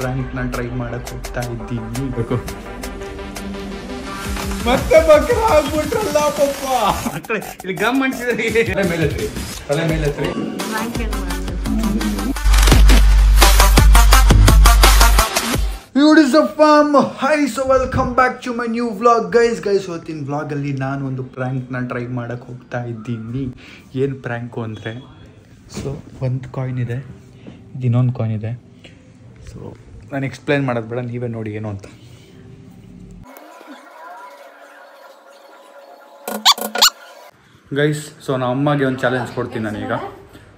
ಪ್ರಾಂಕ್ನ try ಮಾಡಕ್ ಹೋಗ್ತಾ ಇದ್ದೀನಿ. ಮತ್ತೆ ಬಕ್ರ ಆಗ್ಬಿಟ್ರಲ್ಲ ಪಪ್ಪ. ಮಕ್ಕಳೇ ಇಲ್ಲಿ ಗಮ್ ಅನ್ಸಿದ್ರಿ. ತಲೆ ಮೇಲೆ Hi, so welcome back to my new vlog guys. ಇವತ್ತಿನ ವ್ಲಾಗಲ್ಲಿ ನಾನು ಒಂದು ಪ್ರ್ಯಾಂಕ್ನ ಟ್ರೈ ಮಾಡಕ್ಕೆ ಹೋಗ್ತಾ ಇದ್ದೀನಿ. ಏನು ಪ್ರ್ಯಾಂಕು ಅಂದರೆ, ಸೊ ಒಂದು ಕಾಯಿನ್ ಇದೆ, ಇದು ಇನ್ನೊಂದು ಕಾಯಿನ್ ಇದೆ. ಸೊ ನಾನು ಎಕ್ಸ್ಪ್ಲೈನ್ ಮಾಡೋದು ಬೇಡ, ನೀವೇ ನೋಡಿ ಏನು ಅಂತ. ಗೈಸ್, ಸೊ ನಮ್ಮ ಅಮ್ಮಗೆ ಒಂದು ಚಾಲೆಂಜ್ ಕೊಡ್ತೀನಿ ನಾನೀಗ.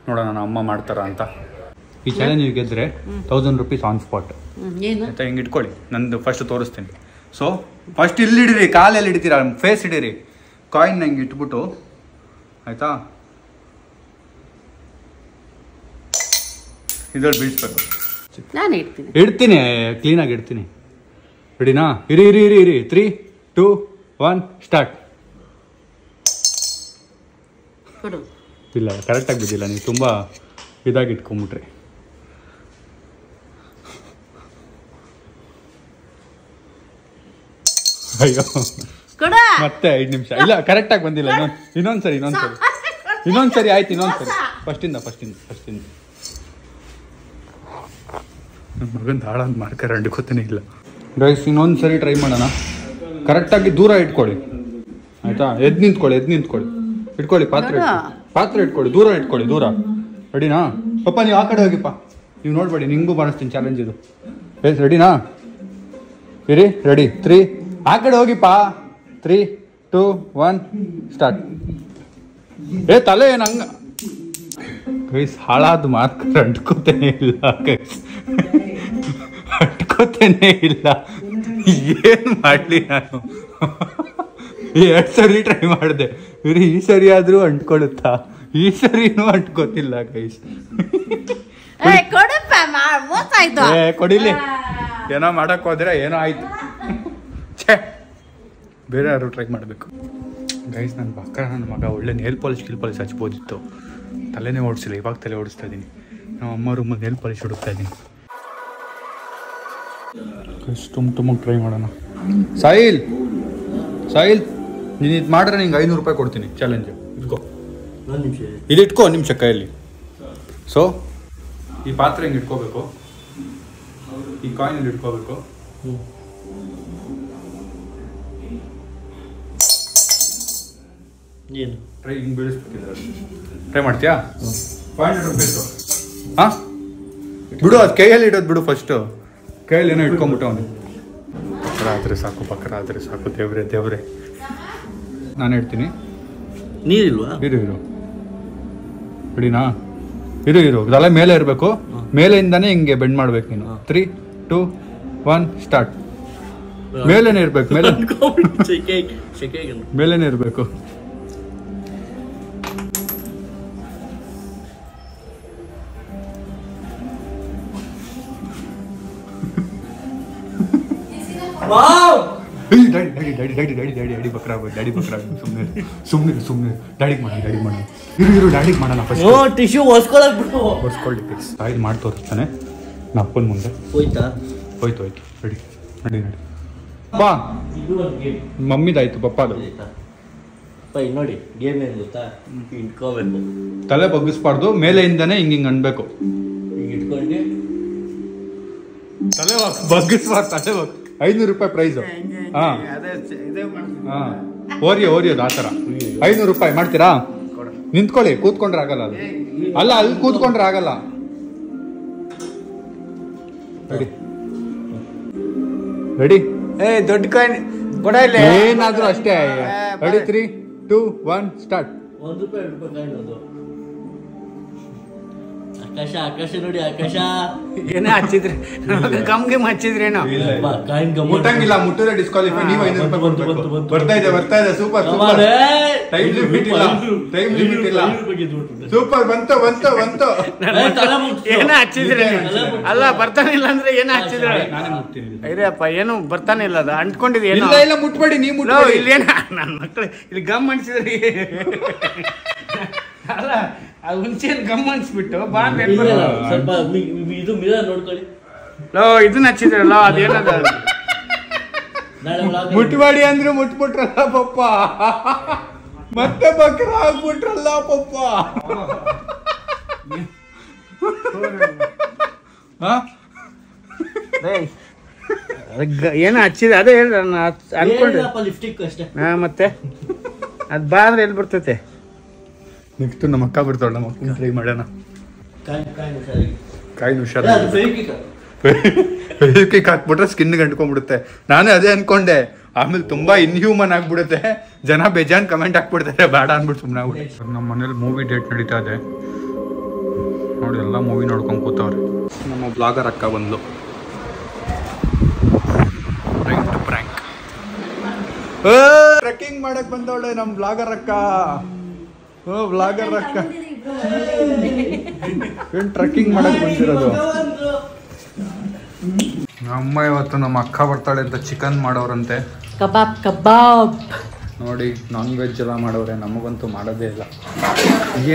ನೋಡೋಣ ನನ್ನ ಅಮ್ಮ ಮಾಡ್ತಾರ ಅಂತ. ಈ ಚಾಲೆಂಜ್ ಗೆದ್ದರೆ 1000 rupees ಆನ್ ಸ್ಪಾಟ್ ಆಯ್ತಾ. ಹಿಂಗೆ ಇಟ್ಕೊಳ್ಳಿ, ನಂದು ಫಸ್ಟ್ ತೋರಿಸ್ತೀನಿ. ಸೊ ಫಸ್ಟ್ ಇಲ್ಲಿ ಹಿಡೀರಿ, ಕಾಲೆಲ್ಲಿ ಹಿಡಿತೀರಾ, ಫೇಸ್ ಹಿಡೀರಿ. ಕಾಯಿನ್ ನಂಗೆ ಇಟ್ಬಿಟ್ಟು ಆಯಿತಾ, ಇದ್ರಲ್ಲಿ ಬೀಳ್ಸ್ಬೇಕು. ಇಡ್ತೀನಿ, ಕ್ಲೀನಾಗಿ ಇಡ್ತೀನಿ. ರೆಡಿನಾ? ಇರಿ 3, 2, 1 ಸ್ಟಾರ್ಟ್. ಇಲ್ಲ, ಕರೆಕ್ಟಾಗಿ ಬಿದ್ದಿಲ್ಲ, ನೀವು ತುಂಬ ಇದಾಗಿ ಇಟ್ಕೊಂಬಿಟ್ರಿ. ಅಯ್ಯೋ, ಮತ್ತೆ 5 ನಿಮಿಷ. ಇಲ್ಲ, ಕರೆಕ್ಟಾಗಿ ಬಂದಿಲ್ಲ. ಇನ್ನೊಂದ್ಸರಿ ಆಯ್ತು. ಇನ್ನೊಂದ್ಸರಿ ಫಸ್ಟಿಂದ ನನ್ನ ಮಗಂದು ಹಾಳಾದ ಮಾರ್ಕರ್ ಅಂಡ್ಕೋತಾನೆ ಇಲ್ಲ. ಗೈಸ್, ಇನ್ನೊಂದ್ಸರಿ ಟ್ರೈ ಮಾಡೋಣ. ಕರೆಕ್ಟಾಗಿ ದೂರ ಇಟ್ಕೊಳ್ಳಿ ಆಯ್ತಾ. ಎದ್ದು ನಿಂತ್ಕೊಳ್ಳಿ. ಇಟ್ಕೊಳ್ಳಿ, ಪಾತ್ರೆ ಇಟ್ಕೊಳ್ಳಿ, ದೂರ. ರೆಡಿನಾ? ಪಪ್ಪ ನೀವು ಆ ಕಡೆ ಹೋಗಿಪ್ಪ, ನೀವು ನೋಡ್ಬೇಡಿ, ನಿಂಗೂ ಮಾಡಿಸ್ತೀನಿ ಚಾಲೆಂಜ್ ಇದು. ಎಸ್, ರೆಡಿನಾ? ಇರಿ, ರೆಡಿ 3, ಆ ಕಡೆ ಹೋಗಿಪ್ಪ. 3, 2, 1 ಸ್ಟಾರ್ಟ್. ತಲೆ ಏನು ಹಂಗ ಗೈಸ್, ಹಾಳಾದ ಮಾರ್ಕರ್ ಅಂಟ್ಕೋತೇನೆ ಇಲ್ಲ ಗೈಸ್, ಏನು ಮಾಡಲಿ ನಾನು. 2 ಸರಿ ಟ್ರೈ ಮಾಡಿದೆ, ಈ ಸರಿ ಆದ್ರೂ ಅಂಟ್ಕೊಳುತ್ತಾ? ಈ ಸರಿನೂ ಅಂಟ್ಕೋತಿಲ್ಲ ಗೈಸ್. ಕೊಡಿಲಿ, ಏನೋ ಮಾಡಕ್ ಹೋದ್ರೆ ಏನೋ ಆಯ್ತು. ಬೇರೆ ಯಾರು ಟ್ರೈ ಮಾಡಬೇಕು ಗೈಸ್. ನನ್ನ ಮಗ ಒಳ್ಳೆ ನೇಲ್ ಪಾಲಿಶ್ ಹಚ್ಬೋದಿತ್ತು, ತಲೆನೇ ಓಡಿಸಿಲ್ಲ. ಇವಾಗ ತಲೆ ಓಡಿಸ್ತಾ ಇದ್ದೀನಿ. ನಮ್ಮ ಅಮ್ಮ ರೂಮಲ್ಲಿ ನೇಲ್ ಪಾಲಿಶ್ ಹುಡುಕ್ತಾ ಇದ್ದೀನಿ. ತುಂಬ ಟ್ರೈ ಮಾಡೋಣ. ಸಾಹಿಲ್, ನೀನು ಇದು ಮಾಡಿದ್ರೆ ನಿಂಗೆ 500 ರೂಪಾಯಿ ಕೊಡ್ತೀನಿ ಚಾಲೆಂಜ್. ಇಟ್ಕೋ ನಿಮಿಷ ಕೈಯಲ್ಲಿ. ಸೊ ಈ ಪಾತ್ರೆ ಹಿಂಗೆ ಇಟ್ಕೋಬೇಕು, ಈ ಕಾಯಿನಲ್ಲಿ ಇಟ್ಕೋಬೇಕು. ಏನು ಟ್ರೈ ಹಿಂಗೆ ಬೀಳಿಸ್ಬೇಕಿದ್ರೆ ಟ್ರೈ ಮಾಡ್ತೀಯಾ? 500 rupees. ಹಾಂ, ಬಿಡು, ಅದು ಕೈಯಲ್ಲಿ ಇಡೋದು ಬಿಡು. ಫಸ್ಟು ಕೈಯಲ್ಲಿ ಏನೋ ಇಟ್ಕೊಂಬಿಟ್ಟು ಅವನು. ಬಕ್ರ ಆದರೆ ಸಾಕು. ದೇವ್ರೆ ನಾನು ಹೇಳ್ತೀನಿ. ನೀರಿಲ್ವಾ? ಇರು ರೆಡಿನಾ? ಇರು ತಲೆ ಮೇಲೆ ಇರಬೇಕು. ಮೇಲೆಯಿಂದಾನೇ ಹಿಂಗೆ ಬೆಂಡ್ ಮಾಡ್ಬೇಕು ನೀನು. 3, 2, 1 ಸ್ಟಾರ್ಟ್. ಮೇಲೇನೆ ಇರ್ಬೇಕು, ಮೇಲೇನೆ ಇರಬೇಕು. ಡ್ಯಾಡಿ ಬಕ್ರ ಸುಮ್ಮನೆ ಡ್ಯಾಡಿಗೆ ಮಾಡೋಣ. ಇರು ಡ್ಯಾಡಿಗೆ ಮಾಡೋಣ ಫಸ್ಟ್. Tissue ಒರ್ಸ್ಕೊಳ್ಳಿ please. ಇದು ಮಾಡಿ ತೋರಿಸ್ತಾನೆ ನಮ್ಮ ಅಪ್ಪನ ಮುಂದೆ. ಹೋಯ್ತು ರೆಡಿ. ಬಾ, ಮಮ್ಮಿದಾಯ್ತು, ಪಪ್ಪಾದು. ನೋಡಿ ಗೇಮ್ ಏನು ಗೊತ್ತಾ, ಇಟ್ಕೋಬೇಕು, ತಲೆ ಬಗ್ಗಿಸ್ಬಾರ್ದು, ಮೇಲೆಯಿಂದಾನೆ ಹಿಂಗೆ ಅನ್ಬೇಕು. ಇಟ್ಕೊಂಡು ತಲೆ ಬಗ್ಗಿಸ್ಬಾರ್ದು, ತಲೆ 500 ರೂಪಾಯಿ ಪ್ರೈಸು. ಓರಿಯೋದು ಆ ಥರ 500 ರೂಪಾಯಿ ಮಾಡ್ತೀರಾ? ನಿಂತ್ಕೊಳ್ಳಿ, ಕೂತ್ಕೊಂಡ್ರೆ ಆಗಲ್ಲ. ಅದು ಅಲ್ಲಿ ಕೂತ್ಕೊಂಡ್ರೆ ಆಗಲ್ಲ. ರೆಡಿ? ದೊಡ್ಡ ಕಾಯಿನ್ ಕೊಡ, ಏನಾದ್ರೂ ಅಷ್ಟೇ. Ready 3, 2, 1 start. 1 ರೂಪಾಯಿ 2 ರೂಪಾಯಿ ಕಾಯಿನ್ ಅದು. ಆಕಾಶ ನೋಡಿ, ಆಕಾಶ ಏನೇ ಹಚ್ಚಿದ್ರಿ, ಗಮ್ಗೆ ಹಚ್ಚಿದ್ರೇನೋ. ಮುಟ್ಟಂಗಿಲ್ಲ, ಮುಟ್ಟಿದ್ರೆ ಡಿಸ್ಕ್ವಾಲಿಫೈ. ನೀವು 500 ರೂಪಾಯಿ ಕೊಡ್ಬೇಕು. ಬರ್ತಾ ಇದೆ. ಸೂಪರ್. ಟೈಮ್ ಲಿಮಿಟ್ ಇಲ್ಲ. ಸೂಪರ್, ಬಂತು. ಏನ ಹಚ್ಚಿದ್ರಿ? ಅಲ್ಲ, ಬರ್ತಾನಿಲ್ಲ ಅಂದ್ರೆ ಏನ ಹಚ್ಚಿದ್ರೆ ಇರಪ್ಪ, ಏನು ಬರ್ತಾನೆ ಇಲ್ಲ. ಅದು ಅಂಟ್ಕೊಂಡಿದ್ ಏನೋ. ಇಲ್ಲ, ಮುಟ್ಬೇಡಿ, ನೀವು ಮುಟ್ಬೇಡಿ. ಇಲ್ಲೇನ ನನ್ನ ಮಕ್ಳು ಇಲ್ಲಿ ಗಮ್ ಅನ್ಸಿದ್ರಿ. ಅಲ್ಲ, ಅದು ಮುಂಚೆ ಗಮ್ ಅನ್ಸ್ಬಿಟ್ಟು ಸ್ವಲ್ಪ ಇದು ಮಿರರ್ ನೋಡ್ಕೊಳ್ಳಿ. ಇದನ್ನ ಹಚ್ಚಿದ್ರಲ್ಲ ಅದೇನದ ನಾಳೆ vlog ಮುಟ್ಬೇಡಿ ಅಂದ್ರೆ ಮುಟ್ಬಿಟ್ರಲ್ಲ ಪಪ್ಪ, ಮತ್ತೆ ಬಕ್ರ ಆಗ್ಬಿಟ್ರಲ್ಲ ಪಪ್ಪ. ಏನೋ ಹಚ್ಚಿದೆ ಅದೇ ಅನ್ಕೊಂಡೆ. ಏನಪ್ಪ ಲಿಫ್ಟಿಕ್ ಅಷ್ಟೇ. ಹಾ ಮತ್ತೆ ಅದ್ ಬಾ ಅಂದ್ರೆ ಎಲ್ಲಿ ಬರ್ತೈತೆ. ನೆಕ್ಸ್ಟ್ ನಮ್ಮ ಅಕ್ಕ ಬರ್ತಾಳೆ, ನಮ್ಮ ಅಕ್ಕನ ಟ್ರೈ ಮಾಡೋಣ. ಕಾಯಿ ಹುಷಾರ ಫೇವಿಕ್ವಿಕ್ ಹಾಕ್ಬಿಟ್ರೆ ಸ್ಕಿನ್ ಗಂಟ್ಕೊಂಡ್ಬಿಡುತ್ತೆ. ನಾನೇ ಅದೇ ಅನ್ಕೊಂಡೆ, ಆಮೇಲೆ ತುಂಬಾ ಇನ್ಹ್ಯೂಮನ್ ಆಗ್ಬಿಡುತ್ತೆ, ಜನ ಬೇಜಾನ್ ಕಮೆಂಟ್ ಹಾಕ್ಬಿಡ್ತಾರೆ, ಬೇಡ ಅನ್ಬಿಟ್ಟು ಸುಮ್ಮನೆ ಆಗ್ಬಿಟ್ಟು. ನಮ್ಮ ಮನೇಲಿ ಮೂವಿ ಡೇಟ್ ನಡೀತಾ ಇದೆ ನೋಡಿ, ಎಲ್ಲ ಮೂವಿ ನೋಡ್ಕೊಂಡು ಕೂತವ್ರೆ. ನಮ್ಮ ಬ್ಲಾಗರ್ ಅಕ್ಕ ಬಂದ್ಲು, ಟ್ರೆಕ್ಕಿಂಗ್ ಮಾಡಕ್ ಬಂದವಳೆ ನಮ್ಮ ಬ್ಲಾಗರ್ ಅಕ್ಕ. ಬ್ಲಾಗರ್ ಅಕ್ಕ ಏನ್ ಟ್ರೆಕ್ಕಿಂಗ್ ಮಾಡಕ್ ಬಂದಿರೋದು. ಅಮ್ಮ ಇವತ್ತು ನಮ್ಮ ಅಕ್ಕ ಬರ್ತಾಳೆ ಅಂತ ಚಿಕನ್ ಮಾಡೋರಂತೆ. ಕಬಾಬ್ ಕಬಾಬ್ ನೋಡಿ, ನಾನ್ ವೆಜ್ ಎಲ್ಲ ಮಾಡೋರೆ, ನಮಗಂತೂ ಮಾಡೋದೇ ಇಲ್ಲ.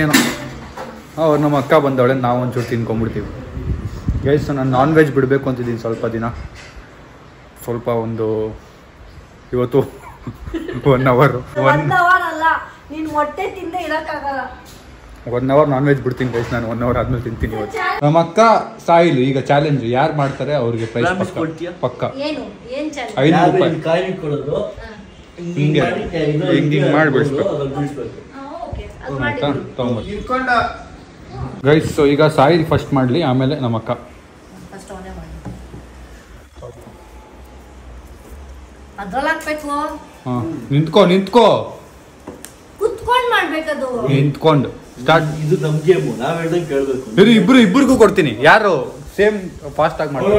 ಏನು ಅವ್ರು ನಮ್ಮ ಅಕ್ಕ ಬಂದವಳೆ, ನಾವು ಒಂಚೂರು ತಿನ್ಕೊಂಡ್ಬಿಡ್ತೀವಿ. ಗೈಸ್, ನಾನು ನಾನ್ ವೆಜ್ ಬಿಡಬೇಕು ಅಂತಿದ್ದೀನಿ ಸ್ವಲ್ಪ ದಿನ, ಸ್ವಲ್ಪ ಒಂದು ಇವತ್ತು 1 hour ಅಲ್ಲ, ನೀನ್ ಹೊಟ್ಟೆ ತಿಂದೆ ಇರಕ್ಕಾಗಲ್ಲ. 1 hour ನಾನ್ ವೆಜ್ ಬಿಡ್ತೀನಿ ಗೈಸ್, ನಾನು 1 hour ಆದ್ಮೇಲೆ ತಿಂತೀನಿ ಇವತ್ತು. ನಮ್ಮ ಅಕ್ಕ ಸಾಯಿಲ್ ಈಗ ಚಾಲೆಂಜ್, ಯಾರು ಮಾಡ್ತಾರೆ ಅವ್ರಿಗೆ ಪ್ರೈಸ್ ಪಕ್ಕ. ಏನು ಏನ್ ಚಾಲೆಂಜ್? 500 ರೂಪಾಯಿ ಕಾಯಿ ಕೊಡೋದು ಹಿಂಗೆ ಹಿಂಗೆ ಮಾಡಿ ಬಿಡಿಸ್ಬೇಕು ಓಕೆ, ಅದು ಆಯ್ತಾ, ಮಾಡಿ. ತೊಗೊಂಬರ್ತೀನಿ ಗೈಸ್. ಸೊ ಈಗ ಸಾಯಿಲ್ ಫಸ್ಟ್ ಮಾಡಲಿ, ಆಮೇಲೆ ನಮ್ಮ ಅಕ್ಕ. ಫಸ್ಟ್ ಅವನೇ ಮಾಡಿ. ಅದ್ರಲ್ಲಿ ಹಾಕ್ಬೇಕು. ಹಾಂ, ನಿಂತ್ಕೋ ಕುತ್ಕೊಂಡ್ ಮಾಡ್ಬೇಕದು. ನಿಂತ್ಕೊಂಡು ಸ್ಟಾರ್ಟ್. ಇದು ನಮ್ ಗೇಮು, ನಾವ್ ಹೇಳ್ದಂಗೆ ಕೇಳ್ಬೇಕು. ಇಬ್ಬರಿಗೂ ಕೊಡ್ತೀನಿ, ಯಾರು ಸೇಮ್ ಫಾಸ್ಟ್ ಆಗಿ ಮಾಡ್ತಾರೆ.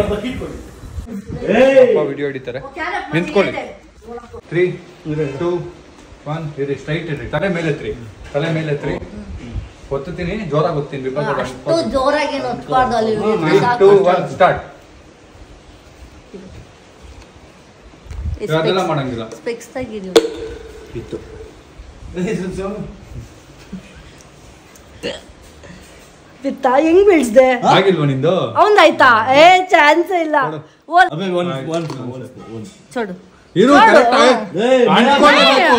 ವಿಡಿಯೋ ಹಿಡಿತಾರೆ. ನಿಂತ್ಕೊಳ್ಳಿ. 3, 2, 1 ಇರಿ, ಸ್ಟ್ರೈಟ್ ಇರಿ, ತಲೆ ಮೇಲೆ ಎತ್ರಿ. ಒತ್ತೀನಿ, ಜೋರಾಗಿ ಒತ್ತೀನಿ. ಅಷ್ಟು ಜೋರಾಗಿ ಏನು ಒತ್ಬಾರ್ದು ಅಲ್ಲಿ. 3, 2, 1 ಸ್ಟಾರ್ಟ್. ಅದೆಲ್ಲ ಮಾಡಂಗಿಲ್ಲ. ಸ್ಪೆಕ್ಸ್ ತೆಗೀರಿ. ಇತ್ತು ಬಿತ್ತಾ ಹೆಂಗ್ ಬೀಳ್ಸ್ದೆ? ಆಗಿಲ್ವಾ ನಿಂದು? ಅವಂದಾಯ್ತಾ? ಚಾನ್ಸ್ ಇಲ್ಲ. ಚೋಡು ಇರು, correct ಆಗಿ. ಅನ್ಕೊಳ್ಳೇಬೇಕು,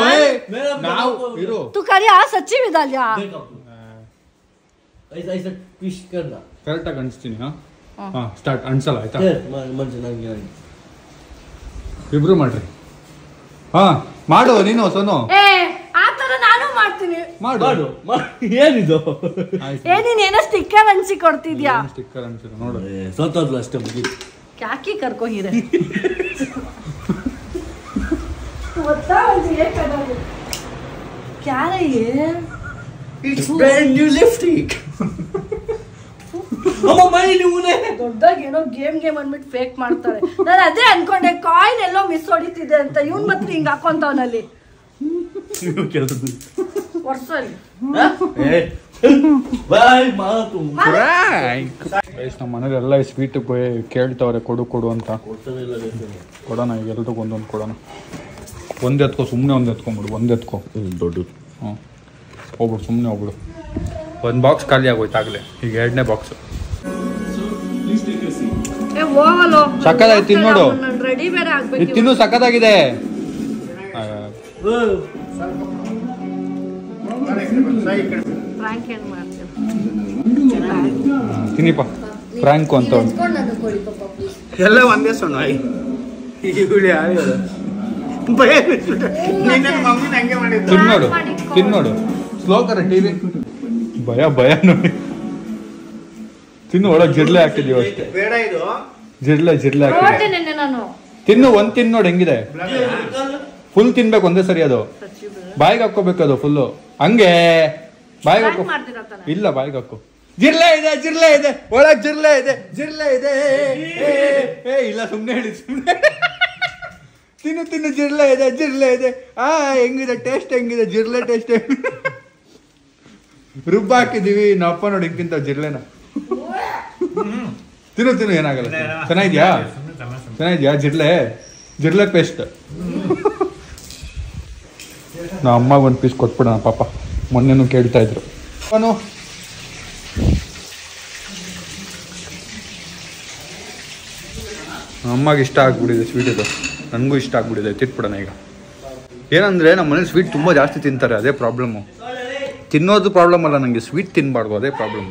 ನಾವು ಇರು. तू करिया सच्ची में डालिया. ऐसा फिश करना. ಕರೆಕ್ಟ್ ಆಗಿ ಅನ್ಸ್ತೀನಿ. ಹಾ ಸ್ಟಾರ್ಟ್. ಅನ್ಸಲ್ಲ ಆಯ್ತಾ? ಇಬ್ರು ಮಾಡ್ರಿ. ಹಾ ಮಾಡು ನೀನು ಸೋನು. ಆ ತರ ನಾನು ಮಾಡ್ತೀನಿ. ಮಾಡು. ಏನಿದು? ನೀನ್ ಏನೋ ಸ್ಟಿಕ್ಕರ್ ಅನ್ಸಿ ಕೊಡ್ತಿದ್ಯಾ? ಸ್ಟಿಕ್ಕರ್ ಅನ್ಸಿರ ನೋಡು. ಸೋತೋದ್ಲು ಅಷ್ಟೇ, ಮುಗಿ. ಕ್ಯಾಕಿ ಕರ್ಕೊ ಹೀರೆ. क्या है ये? It's brand new lipstick. ಅಮ್ಮ ಮೈ ನೀವುನೇ ದೊಡ್ಡದಾಗಿ ಏನೋ ಗೇಮ್ ಅಂದ್ಬಿಟ್ಟು ಫೇಕ್ ಮಾಡ್ತಾರೆ. ನಾನು ಅದೇ ಅನ್ಕೊಂಡೆ, ಕಾಯಿನ್ ಎಲ್ಲೋ ಮಿಸ್ ಹೊಡಿತಿದೆ ಅಂತ. ಇವನ್ ಮಾತ್ರ ಹಿಂಗ್ ಹಾಕೊಂತವನಲ್ಲಿ ವರ್ಷಲ್ಲಿ. ಬಾಯ್ ಮಾತು. ನಮ್ಮ ಮನೇಲಿ ಎಲ್ಲ ಸ್ವೀಟ್ ಕೇಳ್ತವ್ರೆ, ಕೊಡು ಅಂತ. ಕೊಡೋಣ, ಈಗ ಎಲ್ರಿಗೂ ಒಂದೊಂದು ಕೊಡೋಣ. ಒಂದ್ ಎತ್ಕೋ, ಸುಮ್ಮನೆ ಒಂದ್ ಎತ್ಕೊಂಬಿಡು. ದೊಡ್ಡದು. ಹ್ಞೂ ಹೋಗ್ಬಿಡು, ಸುಮ್ಮನೆ ಹೋಗ್ಬಿಡು. ಒಂದು ಬಾಕ್ಸ್ ಖಾಲಿ ಆಗೋಯ್ತು ಆಗಲೇ, ಈಗ 2ನೇ ಬಾಕ್ಸ್. ಸಕ್ಕತ್ತಾಗಿ ತಿನ್ನೋಡು, ರೆಡಿ ಬೇರೆ ಆಗ್ಬೇಕು. ತಿನ್ನು, ಸಕ್ಕತ್ತಾಗಿದೆ. ಫ್ರಾಂಕ್ ಏನ್ ಮಾಡ್ತೀರ? ತಿನ್ನಿಪ್ಪ, ಫ್ರಾಂಕು ಅಂತ ಎಲ್ಲ ಒಂದೇ ಸೊಣ್ಣ. ತಿನ್ನೋಡು ಸ್ಲೋ ಕರ ಟಿವಿ. ಭಯ ನೋಡಿ. ತಿನ್ನು, ಒಳಗೆ ಜಿರ್ಲೆ ಹಾಕಿದೀವಿ ಅಷ್ಟೇ. ಬೇಡ ಇದು ಜಿರ್ಲೆ ಹಾಕಿದ್ವಿ. ನಾನು ತಿನ್ನು, ಒಂದ್ ತಿನ್ನೋಡು ಹೆಂಗಿದೆ. ಫುಲ್ ತಿನ್ಬೇಕು ಒಂದೇ ಸರಿ. ಅದು ಬಾಯಿಗೆ ಹಾಕೋಬೇಕು, ಅದು ಫುಲ್ಲು ಹಂಗೆ ಬಾಯಿಗೆ ಹಾಕೋ. ಇಲ್ಲ, ಬಾಯಿಗೆ ಹಾಕು. ಜಿರ್ಲೆ ಇದೆ ಒಳಗ್, ಜಿರ್ಲೆ ಇದೆ. ಇಲ್ಲ, ಸುಮ್ನೆ ಹೇಳಿ, ಸುಮ್ನೆ. ತಿನ್ನು, ಜಿರ್ಲೆ ಇದೆ. ಹೆಂಗಿದೆ ಟೇಸ್ಟ್? ಹೆಂಗಿದೆ ಜಿರ್ಲೆ ಟೇಸ್ಟ್? ರುಬ್ಬ ಹಾಕಿದೀವಿ ನಮ್ಮ ಅಪ್ಪ ನೋಡಿ ಹಿಂಗಿಂತ ಜಿರ್ಲೆನ. ತಿನ್ನು, ಏನಾಗಲ್ಲ. ಚೆನ್ನಾಗಿದ್ಯಾ ಜಿರ್ಲೆ ಪೇಸ್ಟ್. ನಮ್ಮ ಅಮ್ಮ ಒಂದು ಪೀಸ್ ಕೊಟ್ಬಿಡೋಣ ಪಾಪ, ಮೊನ್ನೆನೂ ಕೇಳ್ತಾ ಇದ್ರು. ಅವನು ಅಮ್ಮಗೆ ಇಷ್ಟ ಆಗ್ಬಿಟ್ಟಿದೆ ಸ್ವೀಟ್ ಇದು, ನನಗೂ ಇಷ್ಟ ಆಗ್ಬಿಟ್ಟಿದೆ. ತಿಟ್ಬಿಡೋಣ ಈಗ. ಏನಂದರೆ ನಮ್ಮ ಮನೇಲಿ ಸ್ವೀಟ್ ತುಂಬ ಜಾಸ್ತಿ ತಿಂತಾರೆ, ಅದೇ ಪ್ರಾಬ್ಲಮ್ಮು. ತಿನ್ನೋದು ಪ್ರಾಬ್ಲಮ್ ಅಲ್ಲ, ನನಗೆ ಸ್ವೀಟ್ ತಿನ್ನಬಾರ್ದು, ಅದೇ ಪ್ರಾಬ್ಲಮ್.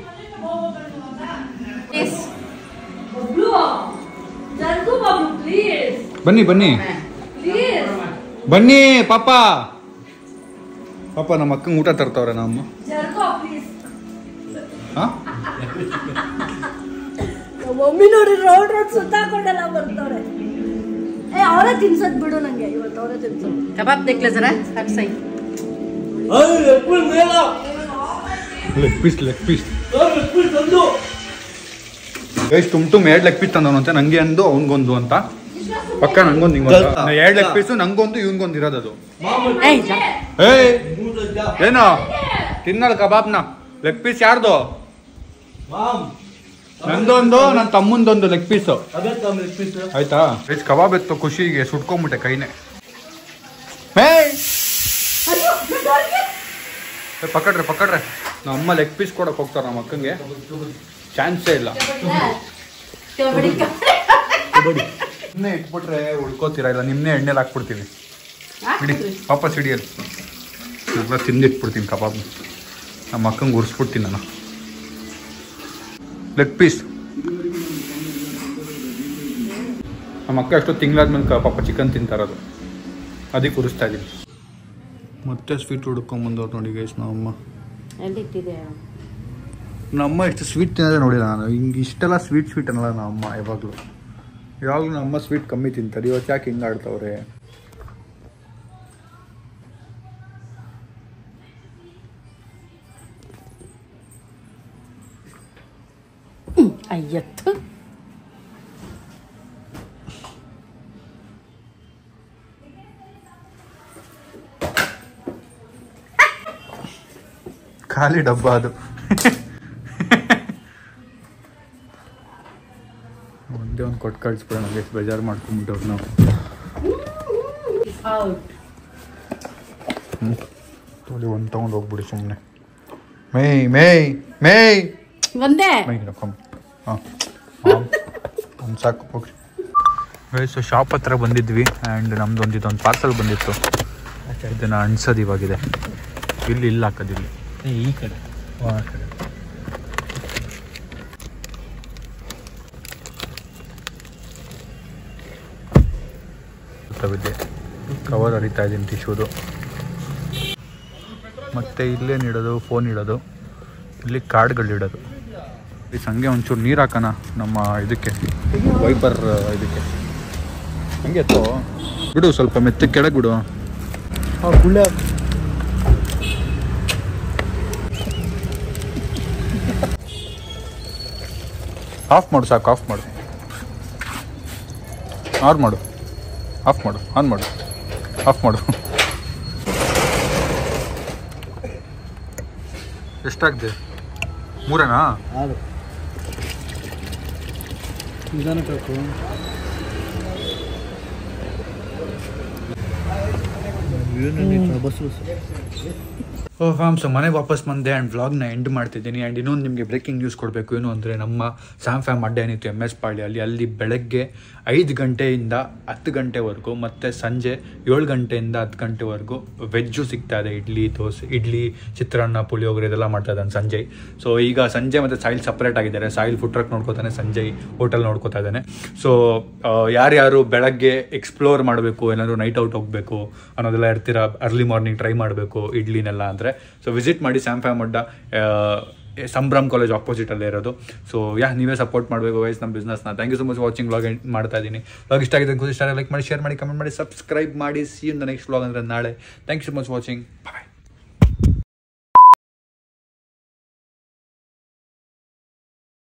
ಬನ್ನಿ ಬನ್ನಿ ಬನ್ನಿ ಪಾಪ ಪಾಪ, ನಮ್ಮ ಅಕ್ಕಂಗೆ ಊಟ ತರ್ತವ್ರೆ ನಮ್ಮ ಮಮ್ಮಿ ನೋಡಿ ರೋಡ್ ಸುತ್ತಾಕೊಂಡೆಲ್ಲ ಬರ್ತಾರೆ. ಅವರೇ ತಿನ್ಸೋದ್ ಬಿಡು ನಂಗೆ, ಇವತ್ತು ಅವರೇ ತಿನ್ಸೋದು. ಕಬಾಬ್ देखले जरा आप सही ಲೆಗ್ ಪೀಸ್ ಗೈಸ್, ತುಂಬ 2 ಲೆಗ್ ಪೀಸ್ ತಂದವನಂತೆ, ನಂಗೆ ಅಂದು ಅವನಿಗೊಂದು ಅಂತ. ಪಕ್ಕ ನಂಗೊಂದು ಹಿಂಗೊಂದು 2 ಲೆಗ್ ಪೀಸು, ನಂಗೊಂದು ಇವನ್ಗೊಂದು ಇರೋದದು. ಏನೋ ತಿನ್ನಲ್ಲ ಕಬಾಬ್ನ? ಲೆಗ್ ಪೀಸ್ ಯಾರ್ದು? ನಂದೊಂದು, ನನ್ನ ತಮ್ಮಂದೊಂದು ಲೆಗ್ ಪೀಸು ಆಯ್ತಾ. ಗೈಸ್ ಕಬಾಬ್ ಎತ್ತು ಖುಷಿಗೆ ಸುಟ್ಕೊಂಬಿಟ್ಟೆ ಕೈನೇ. ಪಕ್ಕಡ್ರೆ ನಮ್ಮ ಅಮ್ಮ ಲೆಗ್ ಪೀಸ್ ಕೊಡಕ್ಕೆ ಹೋಗ್ತಾರೆ ನಮ್ಮ ಅಕ್ಕಂಗೆ, ಚಾನ್ಸೇ ಇಲ್ಲ. ನಿನ್ನೆ ಇಟ್ಬಿಟ್ರೆ ಉಳ್ಕೋತೀರಾ ಇಲ್ಲ, ನಿನ್ನೆ ಎಣ್ಣೆಲಿ ಹಾಕ್ಬಿಡ್ತೀವಿ. ಇಡಿ ವಾಪಸ್ ಹಿಡಿಯಲ್ಲ, ಎಲ್ಲ ತಿಂದಿಟ್ಬಿಡ್ತೀನಿ ಕಬಾಬ್. ನಮ್ಮ ಅಕ್ಕಂಗೆ ಉರಿಸ್ಬಿಡ್ತೀನಿ ನಾನು ಲೆಗ್ ಪೀಸ್. ನಮ್ಮ ಅಕ್ಕ ಅಷ್ಟು ತಿಂಗಳಾದ್ಮೇಲೆ ಪಾಪ ಚಿಕನ್ ತಿಂತಾರದು, ಅದಕ್ಕೆ ಉರಿಸ್ತಾ ಇದ್ದೀನಿ. ಮತ್ತೆ ಸ್ವೀಟ್ ಹುಡ್ಕೊಂಬಂದವ್ರು ನೋಡಿ ಗೈಸ್ ನಮ್ಮಮ್ಮ. ನಮ್ಮಮ್ಮ ಎಷ್ಟು ಸ್ವೀಟ್ ತಿನ್ನೋದೇ ನೋಡಿಲ್ಲ ನಾನು. ಹಿಂಗೆ ಇಷ್ಟೆಲ್ಲ ಸ್ವೀಟ್ ಅನ್ನಲ್ಲ ನಮ್ಮಮ್ಮ. ಯಾವಾಗಲೂ ನಮ್ಮಮ್ಮ ಸ್ವೀಟ್ ಕಮ್ಮಿ ತಿಂತಾರೆ. ಇವತ್ತು ಯಾಕೆ ಹಿಂಗೆ ಆಡ್ತವ್ರೆ? ಅಯ್ಯತ್ತು ಖಾಲಿ ಡಬ್ಬ ಅದು. ಒಂದೇ ಒಂದು ಕೊಟ್ಟು ಕಳಿಸ್ಬಿಡೋಣ, ಎಷ್ಟು ಬೇಜಾರು ಮಾಡ್ಕೊಂಡ್ಬಿಟ್ಟವ್ರು ನಾವು. ತೊಳಿ ಒಂದು ತೊಗೊಂಡು ಹೋಗ್ಬಿಡಿ ಸುಮ್ಮನೆ. ಮೇಯ್ ಒಂದೇ ಹಾಂ ಒಂದು ಸಾಕು ಹೋಗ್ರಿ. ಸೊ ಶಾಪ್ ಹತ್ರ ಬಂದಿದ್ವಿ ಆ್ಯಂಡ್ ನಮ್ದು ಇದೊಂದು ಪಾರ್ಸಲ್ ಬಂದಿತ್ತು. ಇದನ್ನು ಅಣ್ಸೋದು ಇವಾಗಿದೆ. ಇಲ್ಲಿ ಹಾಕೋದಿಲ್ಲ, ಈ ಕಡೆ ಆ ಕಡೆ. ಕವರ್ ಹರಿತಾ ಇದ್ದೀನಿ ಟಿಶ್ಯೂದು. ಮತ್ತು ಇಲ್ಲೇನಿಡೋದು, ಫೋನ್ ಇಡೋದು, ಇಲ್ಲಿ ಕಾರ್ಡ್ಗಳಿಡೋದು. ಈ ಸಂಗೆ ಒಂಚೂರು ನೀರು ಹಾಕೋಣ ನಮ್ಮ ಇದಕ್ಕೆ, ವೈಪರ್ ಇದಕ್ಕೆ. ಹಂಗೆ ಎತ್ತೋ ಬಿಡು, ಸ್ವಲ್ಪ ಮೆತ್ತಗೆ ಕೆಳಗೆ ಬಿಡು. ಆಫ್ ಮಾಡು ಸಾಕು, ಆಫ್ ಮಾಡು, ಆನ್ ಮಾಡು, ಆಫ್ ಮಾಡು, ಆನ್ ಮಾಡು, ಆಫ್ ಮಾಡು. ಎಷ್ಟಾಗಿದೆ? 3 ನಿಧಾನಕ್ಕೆ ಫ್ಯಾಮ್ಸ್ ಮನೆಗೆ ವಾಪಸ್ ಬಂದೆ ಆ್ಯಂಡ್ ವ್ಲಾಗ್ನ ಎಂಡ್ ಮಾಡ್ತಿದ್ದೀನಿ. ಆ್ಯಂಡ್ ಇನ್ನೊಂದು ನಿಮಗೆ ಬ್ರೇಕಿಂಗ್ ನ್ಯೂಸ್ ಕೊಡಬೇಕು. ಏನು ಅಂದರೆ ನಮ್ಮ ಸ್ಯಾಮ್ ಅಡ್ಡೆ ಏನಿತ್ತು MS ಪಾಳ್ಯಲ್ಲಿ, ಅಲ್ಲಿ ಬೆಳಗ್ಗೆ 5 ಗಂಟೆಯಿಂದ 10 ಗಂಟೆವರೆಗೂ ಮತ್ತು ಸಂಜೆ 7 ಗಂಟೆಯಿಂದ 10 ಗಂಟೆವರೆಗೂ ವೆಜ್ಜು ಸಿಗ್ತಾ ಇದೆ. ಇಡ್ಲಿ, ಚಿತ್ರಾನ್ನ, ಪುಳಿಯೋಗರೆ ಇದೆಲ್ಲ ಮಾಡ್ತಾ ಇದ್ದಾನೆ ಸಂಜಯ್. ಸೊ ಈಗ ಸಂಜೆ ಮತ್ತು ಸಾಯಿಲ್ ಸಪ್ರೇಟ್ ಆಗಿದ್ದಾರೆ. ಸಾಯಿಲ್ ಫುಡ್ ಟ್ರಕ್ ನೋಡ್ಕೋತಾನೆ, ಸಂಜಯ್ ಹೋಟೆಲ್ ನೋಡ್ಕೋತಾ ಇದ್ದಾನೆ. ಸೊ ಯಾರ್ಯಾರು ಬೆಳಗ್ಗೆ ಎಕ್ಸ್ಪ್ಲೋರ್ ಮಾಡಬೇಕು, ಏನಾದರೂ ನೈಟ್ ಔಟ್ ಹೋಗಬೇಕು ಅನ್ನೋದೆಲ್ಲ ಇರ್ತೀರಾ, ಅರ್ಲಿ ಮಾರ್ನಿಂಗ್ ಟ್ರೈ ಮಾಡಬೇಕು ಇಡ್ಲಿನೆಲ್ಲ ಅಂದರೆ, ಸೊ ವಿಸಿಟ್ ಮಾಡಿ ಸ್ಯಾಮ್ ಅಡ್ಡ, ಸಂಭ್ರಮ್ ಕಾಲೇಜ್ ಆಪೋಸಿಟಲ್ಲೇ ಇರೋದು. ಸೊ ನೀವೇ ಸಪೋರ್ಟ್ ಮಾಡಬೇಕು ವೈಸ್ ನಮ್ಮ ಬಿಸ್ನೆಸ್ನ. Thank you so much watching. Vlog ಮಾಡ್ತಾ ಇದ್ದೀನಿ. ವ್ಲಾಗ್ ಇಷ್ಟ ಆಗಿದೆ, ಖುಷಿ ಇಷ್ಟ ಲೈಕ್ ಮಾಡಿ, ಶೇರ್ ಮಾಡಿ, ಕಮೆಂಟ್ ಮಾಡಿ, ಸಬ್ಸ್ಕ್ರೈಬ್ ಮಾಡಿ. See in the next vlog ಅಂದರೆ ನಾಳೆ. Thank you so much watching. Bye.